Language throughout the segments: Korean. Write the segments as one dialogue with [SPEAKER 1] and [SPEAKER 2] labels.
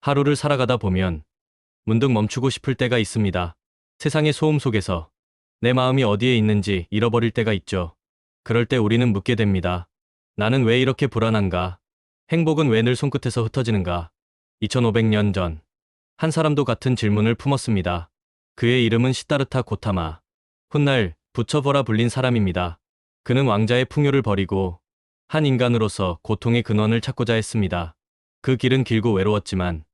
[SPEAKER 1] 하루를 살아가다 보면 문득 멈추고 싶을 때가 있습니다. 세상의 소음 속에서 내 마음이 어디에 있는지 잃어버릴 때가 있죠. 그럴 때 우리는 묻게 됩니다. 나는 왜 이렇게 불안한가? 행복은 왜 늘 손끝에서 흩어지는가? 2500년 전, 한 사람도 같은 질문을 품었습니다. 그의 이름은 시다르타 고타마. 훗날 부처보라 불린 사람입니다. 그는 왕자의 풍요를 버리고 한 인간으로서 고통의 근원을 찾고자 했습니다. 그 길은 길고 외로웠지만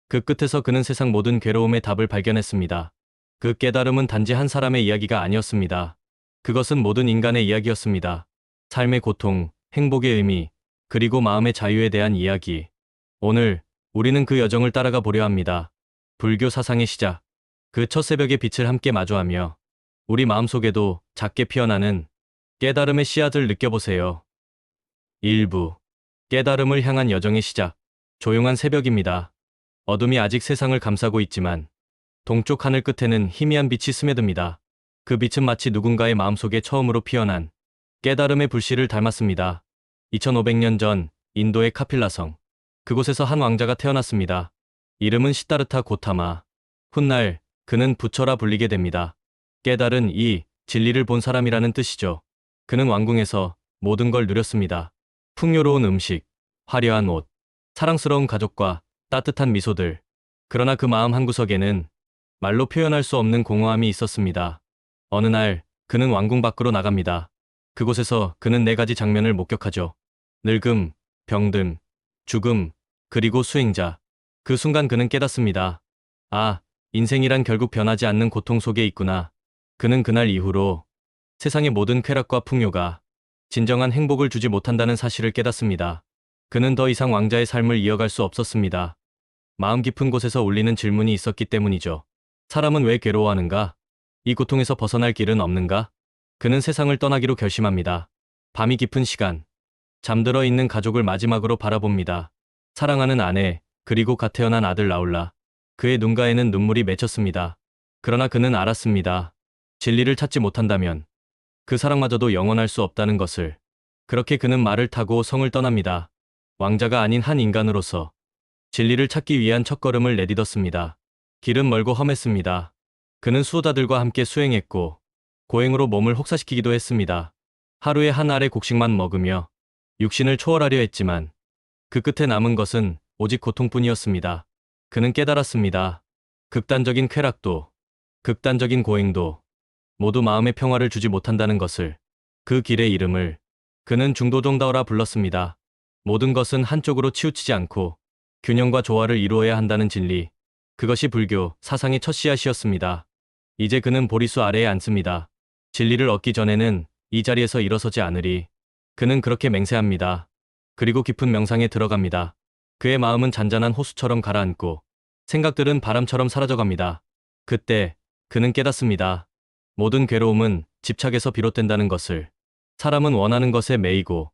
[SPEAKER 1] 그 끝에서 그는 세상 모든 괴로움의 답을 발견했습니다. 그 깨달음은 단지 한 사람의 이야기가 아니었습니다. 그것은 모든 인간의 이야기였습니다. 삶의 고통, 행복의 의미, 그리고 마음의 자유에 대한 이야기. 오늘 우리는 그 여정을 따라가 보려 합니다. 불교 사상의 시작. 그 첫 새벽의 빛을 함께 마주하며 우리 마음속에도 작게 피어나는 깨달음의 씨앗을 느껴보세요. 일부. 깨달음을 향한 여정의 시작. 조용한 새벽입니다. 어둠이 아직 세상을 감싸고 있지만 동쪽 하늘 끝에는 희미한 빛이 스며듭니다. 그 빛은 마치 누군가의 마음속에 처음으로 피어난 깨달음의 불씨를 닮았습니다. 2500년 전 인도의 카필라성. 그곳에서 한 왕자가 태어났습니다. 이름은 시다르타 고타마. 훗날 그는 부처라 불리게 됩니다. 깨달은 이 진리를 본 사람이라는 뜻이죠. 그는 왕궁에서 모든 걸 누렸습니다. 풍요로운 음식, 화려한 옷, 사랑스러운 가족과 따뜻한 미소들. 그러나 그 마음 한구석에는 말로 표현할 수 없는 공허함이 있었습니다. 어느 날 그는 왕궁 밖으로 나갑니다. 그곳에서 그는 네 가지 장면을 목격하죠. 늙음, 병듦, 죽음, 그리고 수행자. 그 순간 그는 깨닫습니다. 아, 인생이란 결국 변하지 않는 고통 속에 있구나. 그는 그날 이후로 세상의 모든 쾌락과 풍요가 진정한 행복을 주지 못한다는 사실을 깨닫습니다. 그는 더 이상 왕자의 삶을 이어갈 수 없었습니다. 마음 깊은 곳에서 울리는 질문이 있었기 때문이죠. 사람은 왜 괴로워하는가? 이 고통에서 벗어날 길은 없는가? 그는 세상을 떠나기로 결심합니다. 밤이 깊은 시간, 잠들어 있는 가족을 마지막으로 바라봅니다. 사랑하는 아내, 그리고 갓 태어난 아들 라울라. 그의 눈가에는 눈물이 맺혔습니다. 그러나 그는 알았습니다. 진리를 찾지 못한다면 그 사랑마저도 영원할 수 없다는 것을. 그렇게 그는 말을 타고 성을 떠납니다. 왕자가 아닌 한 인간으로서 진리를 찾기 위한 첫걸음을 내딛었습니다. 길은 멀고 험했습니다. 그는 수호자들과 함께 수행했고 고행으로 몸을 혹사시키기도 했습니다. 하루에 한 알의 곡식만 먹으며 육신을 초월하려 했지만 그 끝에 남은 것은 오직 고통뿐이었습니다. 그는 깨달았습니다. 극단적인 쾌락도, 극단적인 고행도 모두 마음의 평화를 주지 못한다는 것을. 그 길의 이름을 그는 중도종다오라 불렀습니다. 모든 것은 한쪽으로 치우치지 않고 균형과 조화를 이루어야 한다는 진리. 그것이 불교 사상의 첫 씨앗이었습니다. 이제 그는 보리수 아래에 앉습니다. 진리를 얻기 전에는 이 자리에서 일어서지 않으리. 그는 그렇게 맹세합니다. 그리고 깊은 명상에 들어갑니다. 그의 마음은 잔잔한 호수처럼 가라앉고 생각들은 바람처럼 사라져갑니다. 그때 그는 깨닫습니다. 모든 괴로움은 집착에서 비롯된다는 것을. 사람은 원하는 것에 매이고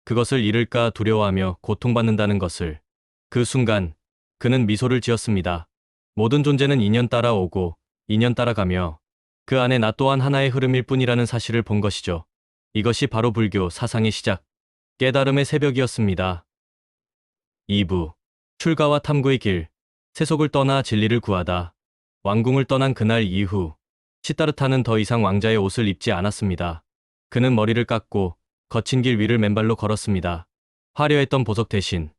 [SPEAKER 1] 그것을 잃을까 두려워하며 고통받는다는 것을. 그 순간 그는 미소를 지었습니다. 모든 존재는 인연 따라오고 인연 따라가며 그 안에 나 또한 하나의 흐름일 뿐이라는 사실을 본 것이죠. 이것이 바로 불교 사상의 시작, 깨달음의 새벽이었습니다. 2부. 출가와 탐구의 길. 세속을 떠나 진리를 구하다. 왕궁을 떠난 그날 이후 시다르타는 더 이상 왕자의 옷을 입지 않았습니다. 그는 머리를 깎고 거친 길 위를 맨발로 걸었습니다. 화려했던 보석 대신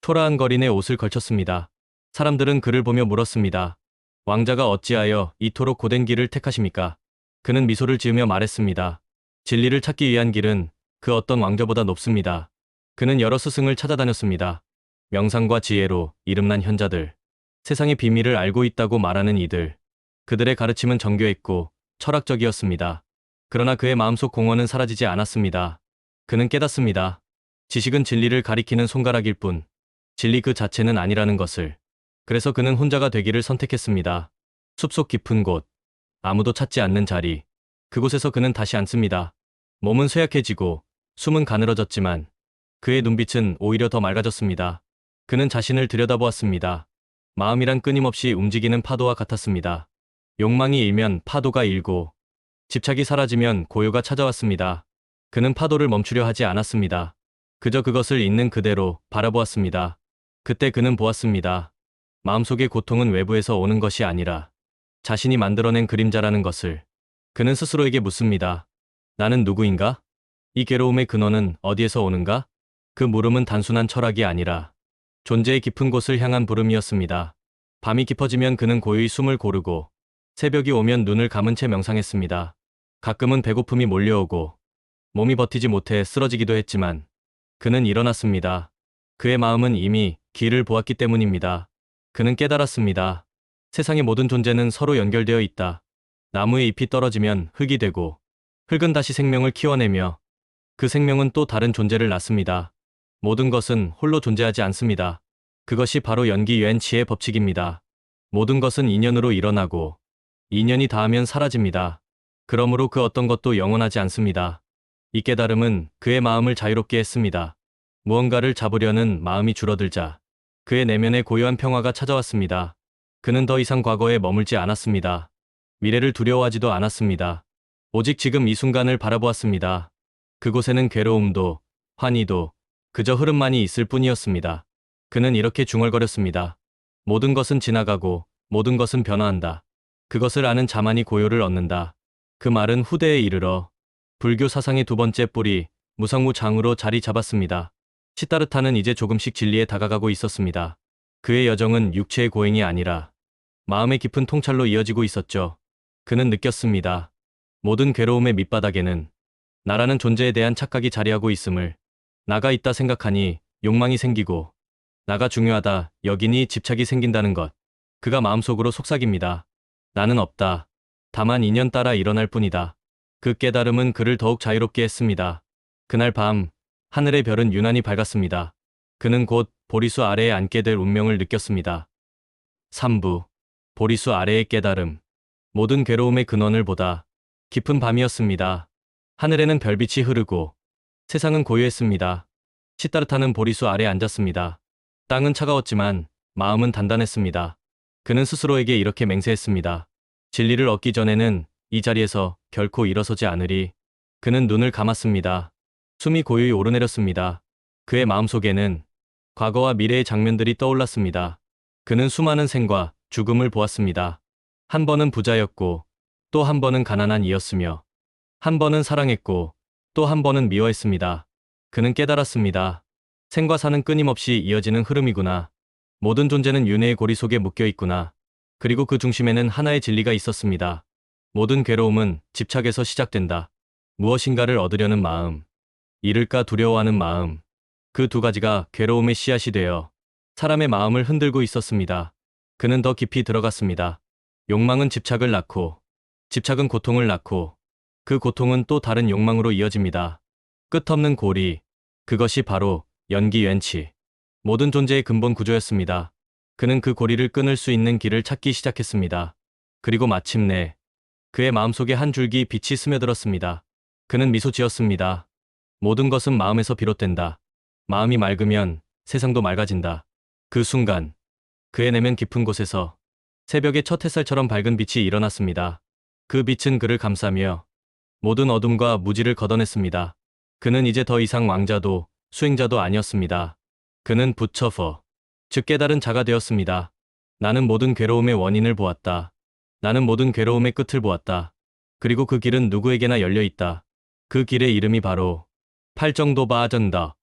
[SPEAKER 1] 초라한 거린의 옷을 걸쳤습니다. 사람들은 그를 보며 물었습니다. 왕자가 어찌하여 이토록 고된 길을 택하십니까? 그는 미소를 지으며 말했습니다. 진리를 찾기 위한 길은 그 어떤 왕자보다 높습니다. 그는 여러 스승을 찾아다녔습니다. 명상과 지혜로 이름난 현자들, 세상의 비밀을 알고 있다고 말하는 이들. 그들의 가르침은 정교했고 철학적이었습니다. 그러나 그의 마음속 공허는 사라지지 않았습니다. 그는 깨닫습니다. 지식은 진리를 가리키는 손가락일 뿐, 진리 그 자체는 아니라는 것을. 그래서 그는 혼자가 되기를 선택했습니다. 숲속 깊은 곳, 아무도 찾지 않는 자리. 그곳에서 그는 다시 앉습니다. 몸은 쇠약해지고 숨은 가늘어졌지만 그의 눈빛은 오히려 더 맑아졌습니다. 그는 자신을 들여다보았습니다. 마음이란 끊임없이 움직이는 파도와 같았습니다. 욕망이 일면 파도가 일고 집착이 사라지면 고요가 찾아왔습니다. 그는 파도를 멈추려 하지 않았습니다. 그저 그것을 있는 그대로 바라보았습니다. 그때 그는 보았습니다. 마음속의 고통은 외부에서 오는 것이 아니라 자신이 만들어낸 그림자라는 것을 그는 스스로에게 묻습니다. 나는 누구인가? 이 괴로움의 근원은 어디에서 오는가? 그 물음은 단순한 철학이 아니라 존재의 깊은 곳을 향한 부름이었습니다. 밤이 깊어지면 그는 고요히 숨을 고르고 새벽이 오면 눈을 감은 채 명상했습니다. 가끔은 배고픔이 몰려오고 몸이 버티지 못해 쓰러지기도 했지만 그는 일어났습니다. 그의 마음은 이미 길을 보았기 때문입니다. 그는 깨달았습니다. 세상의 모든 존재는 서로 연결되어 있다. 나무의 잎이 떨어지면 흙이 되고 흙은 다시 생명을 키워내며 그 생명은 또 다른 존재를 낳습니다. 모든 것은 홀로 존재하지 않습니다. 그것이 바로 연기유엔치의 법칙입니다. 모든 것은 인연으로 일어나고 인연이 닿으면 사라집니다. 그러므로 그 어떤 것도 영원하지 않습니다. 이 깨달음은 그의 마음을 자유롭게 했습니다. 무언가를 잡으려는 마음이 줄어들자 그의 내면에 고요한 평화가 찾아왔습니다. 그는 더 이상 과거에 머물지 않았습니다. 미래를 두려워하지도 않았습니다. 오직 지금 이 순간을 바라보았습니다. 그곳에는 괴로움도 환희도 그저 흐름만이 있을 뿐이었습니다. 그는 이렇게 중얼거렸습니다. 모든 것은 지나가고 모든 것은 변화한다. 그것을 아는 자만이 고요를 얻는다. 그 말은 후대에 이르러 불교 사상의 두 번째 뿌리 무성무장으로 자리 잡았습니다. 시타르타는 이제 조금씩 진리에 다가가고 있었습니다. 그의 여정은 육체의 고행이 아니라 마음의 깊은 통찰로 이어지고 있었죠. 그는 느꼈습니다. 모든 괴로움의 밑바닥에는 나라는 존재에 대한 착각이 자리하고 있음을, 나가 있다 생각하니 욕망이 생기고 나가 중요하다 여기니 집착이 생긴다는 것. 그가 마음속으로 속삭입니다. 나는 없다. 다만 인연 따라 일어날 뿐이다. 그 깨달음은 그를 더욱 자유롭게 했습니다. 그날 밤 하늘의 별은 유난히 밝았습니다. 그는 곧 보리수 아래에 앉게 될 운명을 느꼈습니다. 3부 보리수 아래의 깨달음. 모든 괴로움의 근원을 보다 깊은 밤이었습니다. 하늘에는 별빛이 흐르고 세상은 고요했습니다. 시타르타는 보리수 아래 앉았습니다. 땅은 차가웠지만 마음은 단단했습니다. 그는 스스로에게 이렇게 맹세했습니다. 진리를 얻기 전에는 이 자리에서 결코 일어서지 않으리. 그는 눈을 감았습니다. 숨이 고요히 오르내렸습니다. 그의 마음속에는 과거와 미래의 장면들이 떠올랐습니다. 그는 수많은 생과 죽음을 보았습니다. 한 번은 부자였고 또 한 번은 가난한 이였으며 한 번은 사랑했고 또 한 번은 미워했습니다. 그는 깨달았습니다. 생과 사는 끊임없이 이어지는 흐름이구나. 모든 존재는 윤회의 고리 속에 묶여 있구나. 그리고 그 중심에는 하나의 진리가 있었습니다. 모든 괴로움은 집착에서 시작된다. 무엇인가를 얻으려는 마음, 잃을까 두려워하는 마음. 그 두 가지가 괴로움의 씨앗이 되어 사람의 마음을 흔들고 있었습니다. 그는 더 깊이 들어갔습니다. 욕망은 집착을 낳고, 집착은 고통을 낳고, 그 고통은 또 다른 욕망으로 이어집니다. 끝없는 고리, 그것이 바로 연기유엔치. 모든 존재의 근본 구조였습니다. 그는 그 고리를 끊을 수 있는 길을 찾기 시작했습니다. 그리고 마침내 그의 마음속에 한 줄기 빛이 스며들었습니다. 그는 미소 지었습니다. 모든 것은 마음에서 비롯된다. 마음이 맑으면 세상도 맑아진다. 그 순간 그의 내면 깊은 곳에서 새벽의 첫 햇살처럼 밝은 빛이 일어났습니다. 그 빛은 그를 감싸며 모든 어둠과 무지를 걷어냈습니다. 그는 이제 더 이상 왕자도 수행자도 아니었습니다. 그는 부처퍼, 즉 깨달은 자가 되었습니다. 나는 모든 괴로움의 원인을 보았다. 나는 모든 괴로움의 끝을 보았다. 그리고 그 길은 누구에게나 열려 있다. 그 길의 이름이 바로 팔정도바아전다.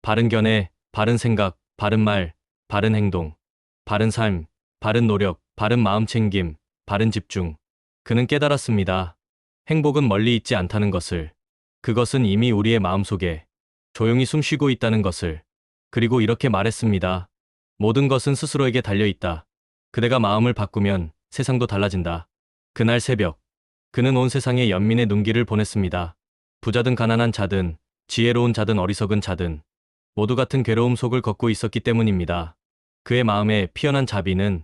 [SPEAKER 1] 바른 견해, 바른 생각, 바른 말, 바른 행동, 바른 삶, 바른 노력, 바른 마음 챙김, 바른 집중. 그는 깨달았습니다. 행복은 멀리 있지 않다는 것을. 그것은 이미 우리의 마음속에 조용히 숨쉬고 있다는 것을. 그리고 이렇게 말했습니다. 모든 것은 스스로에게 달려있다. 그대가 마음을 바꾸면 세상도 달라진다. 그날 새벽, 그는 온 세상에 연민의 눈길을 보냈습니다. 부자든 가난한 자든, 지혜로운 자든 어리석은 자든, 모두 같은 괴로움 속을 걷고 있었기 때문입니다. 그의 마음에 피어난 자비는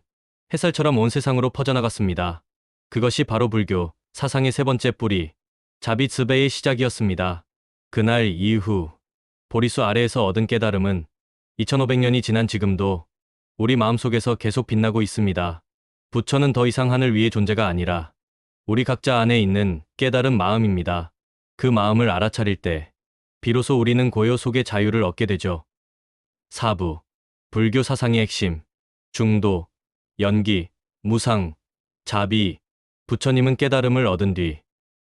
[SPEAKER 1] 햇살처럼 온 세상으로 퍼져나갔습니다. 그것이 바로 불교 사상의 세 번째 뿌리, 자비츠베의 시작이었습니다. 그날 이후 보리수 아래에서 얻은 깨달음은 2500년이 지난 지금도 우리 마음속에서 계속 빛나고 있습니다. 부처는 더 이상 하늘 위의 존재가 아니라 우리 각자 안에 있는 깨달은 마음입니다. 그 마음을 알아차릴 때 비로소 우리는 고요 속의 자유를 얻게 되죠. 4부 불교 사상의 핵심, 중도, 연기, 무상, 자비. 부처님은 깨달음을 얻은 뒤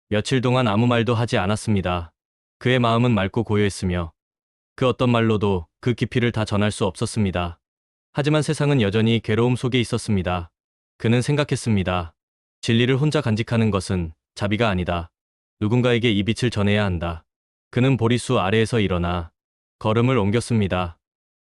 [SPEAKER 1] 며칠 동안 아무 말도 하지 않았습니다. 그의 마음은 맑고 고요했으며 그 어떤 말로도 그 깊이를 다 전할 수 없었습니다. 하지만 세상은 여전히 괴로움 속에 있었습니다. 그는 생각했습니다. 진리를 혼자 간직하는 것은 자비가 아니다. 누군가에게 이 빛을 전해야 한다. 그는 보리수 아래에서 일어나 걸음을 옮겼습니다.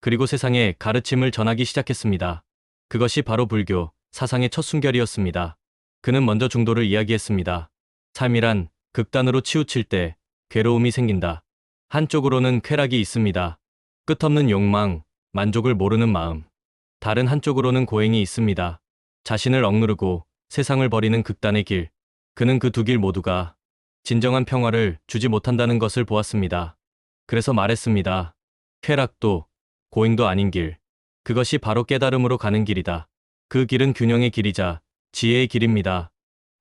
[SPEAKER 1] 그리고 세상에 가르침을 전하기 시작했습니다. 그것이 바로 불교, 사상의 첫 순결이었습니다. 그는 먼저 중도를 이야기했습니다. 삶이란 극단으로 치우칠 때 괴로움이 생긴다. 한쪽으로는 쾌락이 있습니다. 끝없는 욕망, 만족을 모르는 마음. 다른 한쪽으로는 고행이 있습니다. 자신을 억누르고 세상을 버리는 극단의 길. 그는 그 두 길 모두가 진정한 평화를 주지 못한다는 것을 보았습니다. 그래서 말했습니다. 쾌락도 고행도 아닌 길. 그것이 바로 깨달음으로 가는 길이다. 그 길은 균형의 길이자 지혜의 길입니다.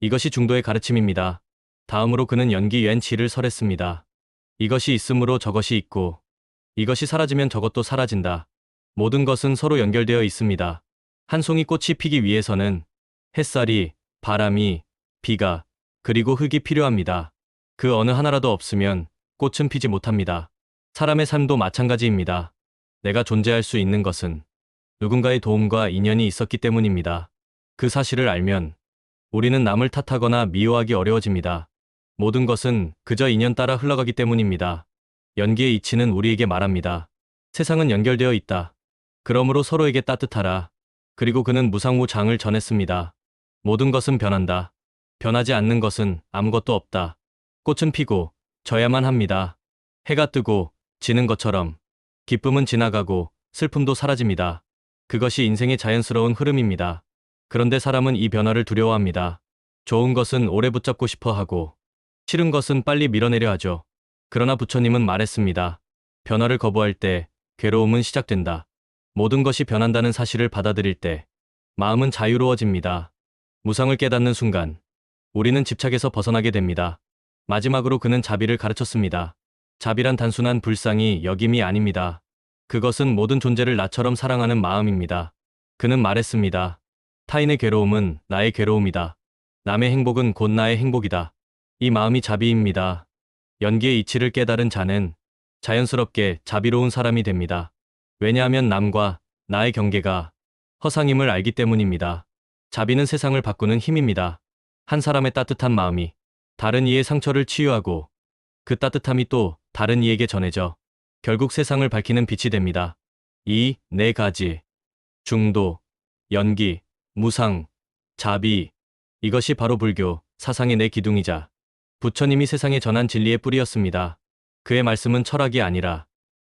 [SPEAKER 1] 이것이 중도의 가르침입니다. 다음으로 그는 연기 웬 지를 설했습니다. 이것이 있으므로 저것이 있고 이것이 사라지면 저것도 사라진다. 모든 것은 서로 연결되어 있습니다. 한 송이 꽃이 피기 위해서는 햇살이, 바람이, 비가, 그리고 흙이 필요합니다. 그 어느 하나라도 없으면 꽃은 피지 못합니다. 사람의 삶도 마찬가지입니다. 내가 존재할 수 있는 것은 누군가의 도움과 인연이 있었기 때문입니다. 그 사실을 알면 우리는 남을 탓하거나 미워하기 어려워집니다. 모든 것은 그저 인연 따라 흘러가기 때문입니다. 연기의 이치는 우리에게 말합니다. 세상은 연결되어 있다. 그러므로 서로에게 따뜻하라. 그리고 그는 무상무 장을 전했습니다. 모든 것은 변한다. 변하지 않는 것은 아무것도 없다. 꽃은 피고 져야만 합니다. 해가 뜨고 지는 것처럼 기쁨은 지나가고 슬픔도 사라집니다. 그것이 인생의 자연스러운 흐름입니다. 그런데 사람은 이 변화를 두려워합니다. 좋은 것은 오래 붙잡고 싶어 하고 싫은 것은 빨리 밀어내려 하죠. 그러나 부처님은 말했습니다. 변화를 거부할 때 괴로움은 시작된다. 모든 것이 변한다는 사실을 받아들일 때 마음은 자유로워집니다. 무상을 깨닫는 순간 우리는 집착에서 벗어나게 됩니다. 마지막으로 그는 자비를 가르쳤습니다. 자비란 단순한 불쌍히 여김이 아닙니다. 그것은 모든 존재를 나처럼 사랑하는 마음입니다. 그는 말했습니다. 타인의 괴로움은 나의 괴로움이다. 남의 행복은 곧 나의 행복이다. 이 마음이 자비입니다. 연기의 이치를 깨달은 자는 자연스럽게 자비로운 사람이 됩니다. 왜냐하면 남과 나의 경계가 허상임을 알기 때문입니다. 자비는 세상을 바꾸는 힘입니다. 한 사람의 따뜻한 마음이 다른 이의 상처를 치유하고 그 따뜻함이 또 다른 이에게 전해져 결국 세상을 밝히는 빛이 됩니다. 이 네 가지 중도, 연기, 무상, 자비. 이것이 바로 불교, 사상의 네 기둥이자 부처님이 세상에 전한 진리의 뿌리였습니다. 그의 말씀은 철학이 아니라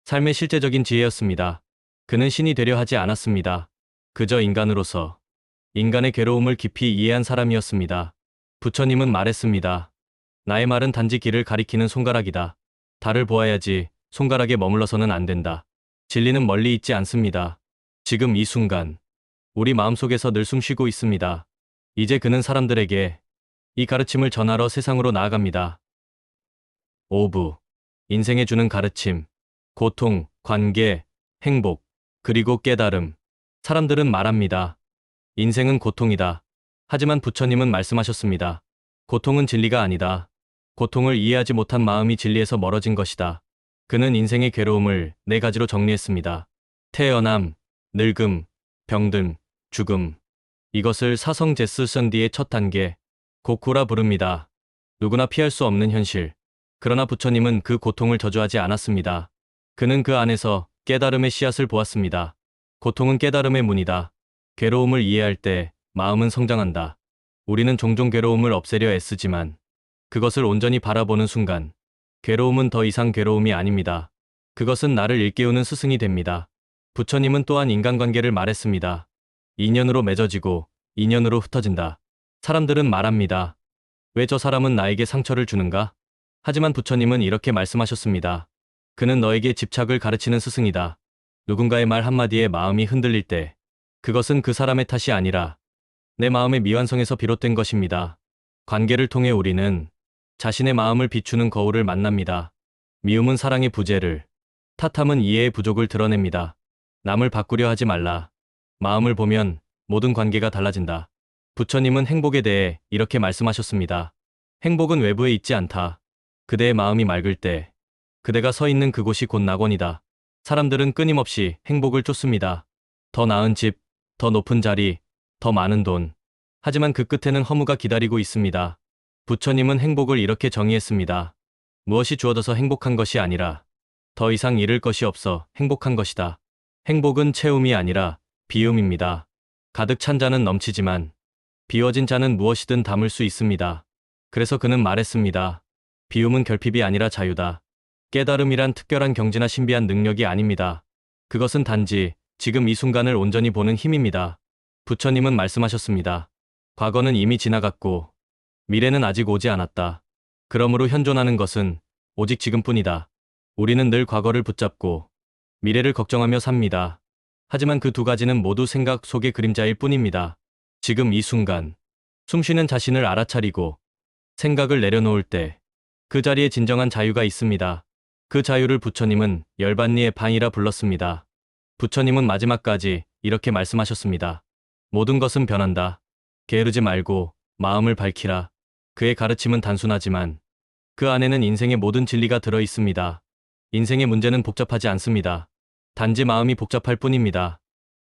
[SPEAKER 1] 삶의 실제적인 지혜였습니다. 그는 신이 되려 하지 않았습니다. 그저 인간으로서 인간의 괴로움을 깊이 이해한 사람이었습니다. 부처님은 말했습니다. 나의 말은 단지 길을 가리키는 손가락이다. 달을 보아야지 손가락에 머물러서는 안 된다. 진리는 멀리 있지 않습니다. 지금 이 순간 우리 마음속에서 늘 숨쉬고 있습니다. 이제 그는 사람들에게 이 가르침을 전하러 세상으로 나아갑니다. 5부. 인생에 주는 가르침. 고통, 관계, 행복, 그리고 깨달음. 사람들은 말합니다. 인생은 고통이다. 하지만 부처님은 말씀하셨습니다. 고통은 진리가 아니다. 고통을 이해하지 못한 마음이 진리에서 멀어진 것이다. 그는 인생의 괴로움을 네 가지로 정리했습니다. 태어남, 늙음, 병든, 죽음. 이것을 사성제스선디의 첫 단계, 고쿠라 부릅니다. 누구나 피할 수 없는 현실. 그러나 부처님은 그 고통을 저주하지 않았습니다. 그는 그 안에서 깨달음의 씨앗을 보았습니다. 고통은 깨달음의 문이다. 괴로움을 이해할 때 마음은 성장한다. 우리는 종종 괴로움을 없애려 애쓰지만 그것을 온전히 바라보는 순간 괴로움은 더 이상 괴로움이 아닙니다. 그것은 나를 일깨우는 스승이 됩니다. 부처님은 또한 인간관계를 말했습니다. 인연으로 맺어지고 인연으로 흩어진다. 사람들은 말합니다. 왜 저 사람은 나에게 상처를 주는가? 하지만 부처님은 이렇게 말씀하셨습니다. 그는 너에게 집착을 가르치는 스승이다. 누군가의 말 한마디에 마음이 흔들릴 때 그것은 그 사람의 탓이 아니라 내 마음의 미완성에서 비롯된 것입니다. 관계를 통해 우리는 자신의 마음을 비추는 거울을 만납니다. 미움은 사랑의 부재를, 탓함은 이해의 부족을 드러냅니다. 남을 바꾸려 하지 말라. 마음을 보면 모든 관계가 달라진다. 부처님은 행복에 대해 이렇게 말씀하셨습니다. 행복은 외부에 있지 않다. 그대의 마음이 맑을 때 그대가 서 있는 그곳이 곧 낙원이다. 사람들은 끊임없이 행복을 쫓습니다. 더 나은 집, 더 높은 자리, 더 많은 돈. 하지만 그 끝에는 허무가 기다리고 있습니다. 부처님은 행복을 이렇게 정의했습니다. 무엇이 주어져서 행복한 것이 아니라 더 이상 잃을 것이 없어 행복한 것이다. 행복은 채움이 아니라 비움입니다. 가득 찬 잔은 넘치지만 비워진 잔은 무엇이든 담을 수 있습니다. 그래서 그는 말했습니다. 비움은 결핍이 아니라 자유다. 깨달음이란 특별한 경지나 신비한 능력이 아닙니다. 그것은 단지 지금 이 순간을 온전히 보는 힘입니다. 부처님은 말씀하셨습니다. 과거는 이미 지나갔고 미래는 아직 오지 않았다. 그러므로 현존하는 것은 오직 지금뿐이다. 우리는 늘 과거를 붙잡고 미래를 걱정하며 삽니다. 하지만 그 두 가지는 모두 생각 속의 그림자일 뿐입니다. 지금 이 순간, 숨쉬는 자신을 알아차리고 생각을 내려놓을 때 그 자리에 진정한 자유가 있습니다. 그 자유를 부처님은 열반리의 방이라 불렀습니다. 부처님은 마지막까지 이렇게 말씀하셨습니다. 모든 것은 변한다. 게으르지 말고 마음을 밝히라. 그의 가르침은 단순하지만 그 안에는 인생의 모든 진리가 들어 있습니다. 인생의 문제는 복잡하지 않습니다. 단지 마음이 복잡할 뿐입니다.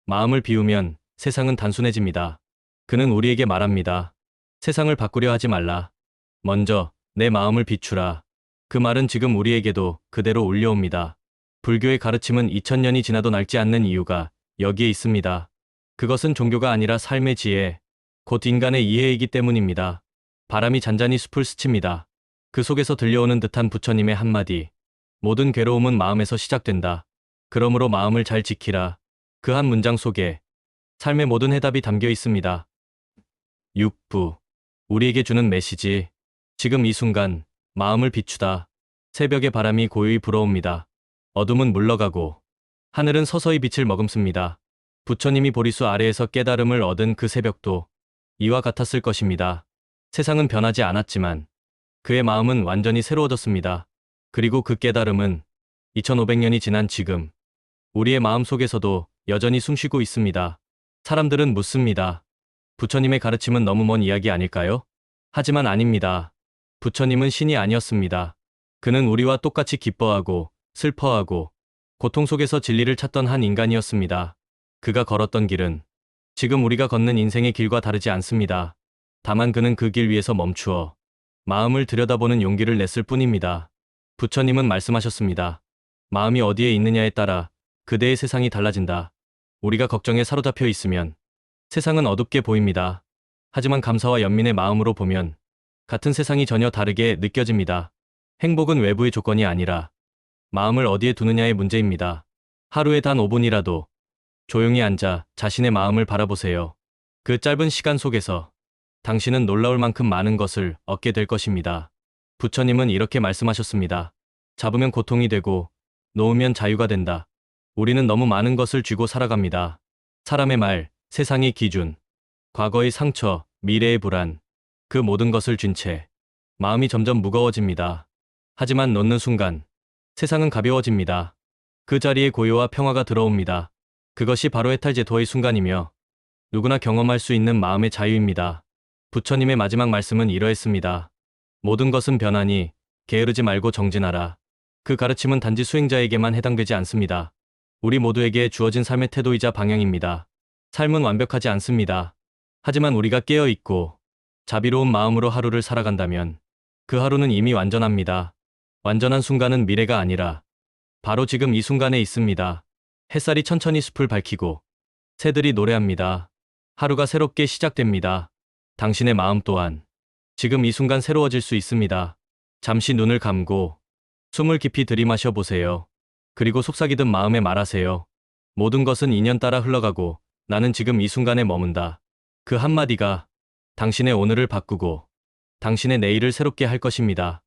[SPEAKER 1] 마음을 비우면 세상은 단순해집니다. 그는 우리에게 말합니다. 세상을 바꾸려 하지 말라. 먼저 내 마음을 비추라. 그 말은 지금 우리에게도 그대로 울려옵니다. 불교의 가르침은 2000년이 지나도 낡지 않는 이유가 여기에 있습니다. 그것은 종교가 아니라 삶의 지혜, 곧 인간의 이해이기 때문입니다. 바람이 잔잔히 숲을 스칩니다. 그 속에서 들려오는 듯한 부처님의 한마디. 모든 괴로움은 마음에서 시작된다. 그러므로 마음을 잘 지키라. 그 한 문장 속에 삶의 모든 해답이 담겨 있습니다. 6부. 우리에게 주는 메시지. 지금 이 순간, 마음을 비추다. 새벽의 바람이 고요히 불어옵니다. 어둠은 물러가고, 하늘은 서서히 빛을 머금습니다. 부처님이 보리수 아래에서 깨달음을 얻은 그 새벽도 이와 같았을 것입니다. 세상은 변하지 않았지만, 그의 마음은 완전히 새로워졌습니다. 그리고 그 깨달음은 2500년이 지난 지금, 우리의 마음 속에서도 여전히 숨쉬고 있습니다. 사람들은 묻습니다. 부처님의 가르침은 너무 먼 이야기 아닐까요? 하지만 아닙니다. 부처님은 신이 아니었습니다. 그는 우리와 똑같이 기뻐하고 슬퍼하고 고통 속에서 진리를 찾던 한 인간이었습니다. 그가 걸었던 길은 지금 우리가 걷는 인생의 길과 다르지 않습니다. 다만 그는 그 길 위에서 멈추어 마음을 들여다보는 용기를 냈을 뿐입니다. 부처님은 말씀하셨습니다. 마음이 어디에 있느냐에 따라 그대의 세상이 달라진다. 우리가 걱정에 사로잡혀 있으면 세상은 어둡게 보입니다. 하지만 감사와 연민의 마음으로 보면 같은 세상이 전혀 다르게 느껴집니다. 행복은 외부의 조건이 아니라 마음을 어디에 두느냐의 문제입니다. 하루에 단 5분이라도 조용히 앉아 자신의 마음을 바라보세요. 그 짧은 시간 속에서 당신은 놀라울 만큼 많은 것을 얻게 될 것입니다. 부처님은 이렇게 말씀하셨습니다. 잡으면 고통이 되고 놓으면 자유가 된다. 우리는 너무 많은 것을 쥐고 살아갑니다. 사람의 말, 세상의 기준, 과거의 상처, 미래의 불안, 그 모든 것을 쥔 채 마음이 점점 무거워집니다. 하지만 놓는 순간 세상은 가벼워집니다. 그 자리에 고요와 평화가 들어옵니다. 그것이 바로 해탈제도의 순간이며 누구나 경험할 수 있는 마음의 자유입니다. 부처님의 마지막 말씀은 이러했습니다. 모든 것은 변하니 게으르지 말고 정진하라. 그 가르침은 단지 수행자에게만 해당되지 않습니다. 우리 모두에게 주어진 삶의 태도이자 방향입니다. 삶은 완벽하지 않습니다. 하지만 우리가 깨어있고 자비로운 마음으로 하루를 살아간다면 그 하루는 이미 완전합니다. 완전한 순간은 미래가 아니라 바로 지금 이 순간에 있습니다. 햇살이 천천히 숲을 밝히고 새들이 노래합니다. 하루가 새롭게 시작됩니다. 당신의 마음 또한 지금 이 순간 새로워질 수 있습니다. 잠시 눈을 감고 숨을 깊이 들이마셔 보세요. 그리고 속삭이듯 마음에 말하세요. 모든 것은 인연 따라 흘러가고 나는 지금 이 순간에 머문다. 그 한마디가 당신의 오늘을 바꾸고 당신의 내일을 새롭게 할 것입니다.